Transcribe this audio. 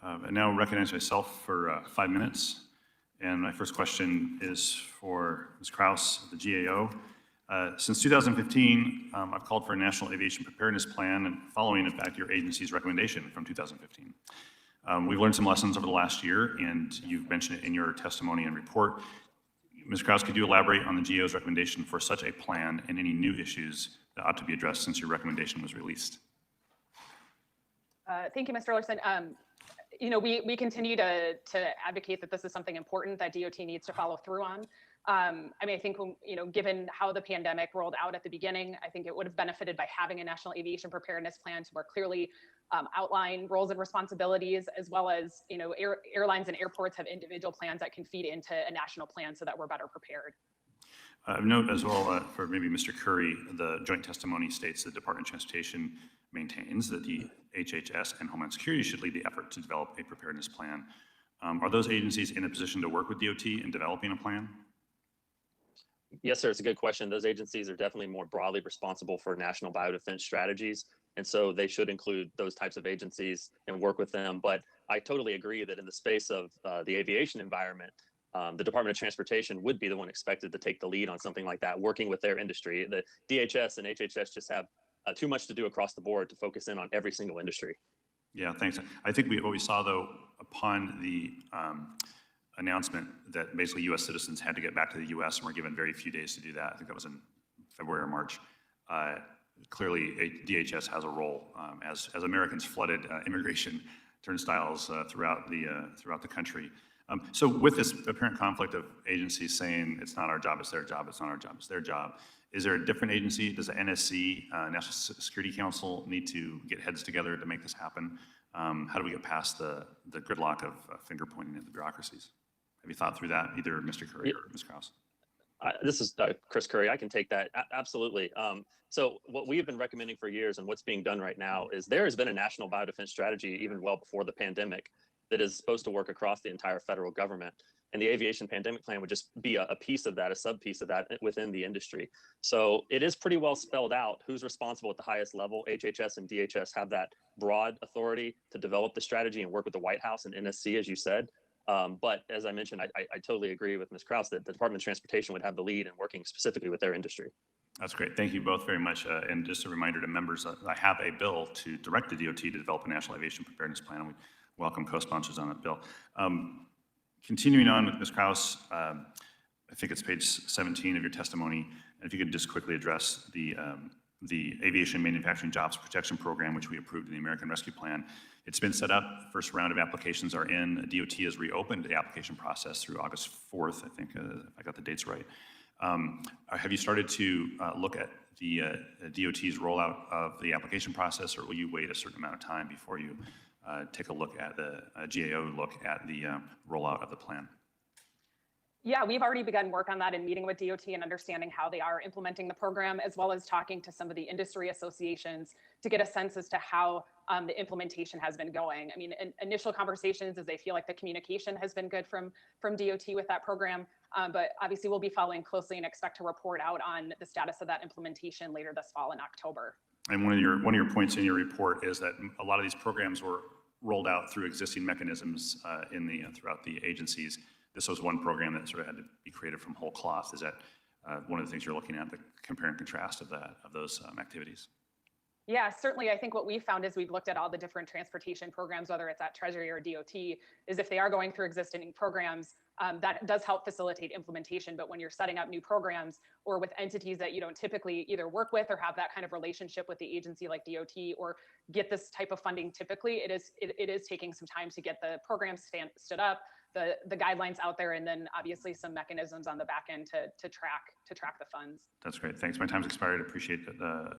I now recognize myself for 5 minutes. And my first question is for Ms. Kraus, the GAO. Since 2015, I've called for a national aviation preparedness plan, and following, in fact, your agency's recommendation from 2015. We've learned some lessons over the last year, and you've mentioned it in your testimony and report. Ms. Kraus, could you elaborate on the GAO's recommendation for such a plan and any new issues that ought to be addressed since your recommendation was released? Thank you, Mr. Larsen. We continue to advocate that this is something important that DOT needs to follow through on. I think, given how the pandemic rolled out at the beginning, I think it would have benefited by having a national aviation preparedness plan to more clearly outline roles and responsibilities, as well as, airlines and airports have individual plans that can feed into a national plan so that we're better prepared. Note as well for maybe Mr. Curry, the joint testimony states the Department of Transportation maintains that the HHS and Homeland Security should lead the effort to develop a preparedness plan. Are those agencies in a position to work with DOT in developing a plan? Yes, sir. It's a good question. Those agencies are definitely more broadly responsible for national biodefense strategies. And so they should include those types of agencies and work with them. But I totally agree that in the space of the aviation environment, the Department of Transportation would be the one expected to take the lead on something like that, working with their industry. The DHS and HHS just have too much to do across the board to focus in on every single industry. Yeah, thanks. I think what we saw, though, upon the announcement that basically U.S. citizens had to get back to the U.S. and were given very few days to do that. I think that was in February or March. Clearly, DHS has a role as Americans flooded immigration turnstiles throughout the country. So with this apparent conflict of agencies saying it's not our job, it's their job, it's not our job, it's their job, is there a different agency? Does the NSC, National Security Council, need to get heads together to make this happen? How do we get past the gridlock of finger pointing at the bureaucracies? Have you thought through that, either Mr. Curry or Ms. Kraus? This is Chris Curry. I can take that. Absolutely. So what we have been recommending for years and what's being done right now is there has been a national biodefense strategy even well before the pandemic that is supposed to work across the entire federal government. And the aviation pandemic plan would just be a piece of that, a sub-piece of that within the industry. So it is pretty well spelled out who's responsible at the highest level. HHS and DHS have that broad authority to develop the strategy and work with the White House and NSC, as you said. But as I mentioned, I totally agree with Ms. Kraus that the Department of Transportation would have the lead in working specifically with their industry. That's great. Thank you both very much. And just a reminder to members, I have a bill to direct the DOT to develop a national aviation preparedness plan. And we welcome co-sponsors on that bill. Continuing on with Ms. Kraus, I think it's page 17 of your testimony. And if you could just quickly address the Aviation Manufacturing Jobs Protection Program, which we approved in the American Rescue Plan. It's been set up. First round of applications are in. DOT has reopened the application process through August 4th, I think, if I got the dates right. Have you started to look at the DOT's rollout of the application process, or will you wait a certain amount of time before you take a look at the GAO look at the rollout of the plan? Yeah, we've already begun work on that and meeting with DOT and understanding how they are implementing the program, as well as talking to some of the industry associations to get a sense as to how the implementation has been going. I mean, initial conversations is they feel like the communication has been good from DOT with that program, but obviously we'll be following closely and expect to report out on the status of that implementation later this fall in October. And one of your points in your report is that a lot of these programs were rolled out through existing mechanisms throughout the agencies. This was one program that sort of had to be created from whole cloth. Is that one of the things you're looking at, the compare and contrast of those activities? Yeah, certainly. I think what we've found is we've looked at all the different transportation programs, whether it's at Treasury or DOT, is if they are going through existing programs, that does help facilitate implementation. But when you're setting up new programs or with entities that you don't typically either work with or have that kind of relationship with the agency like DOT or get this type of funding, typically it is taking some time to get the programs stood up, the guidelines out there, and then obviously some mechanisms on the back end to track the funds. That's great. Thanks. My time's expired. Appreciate the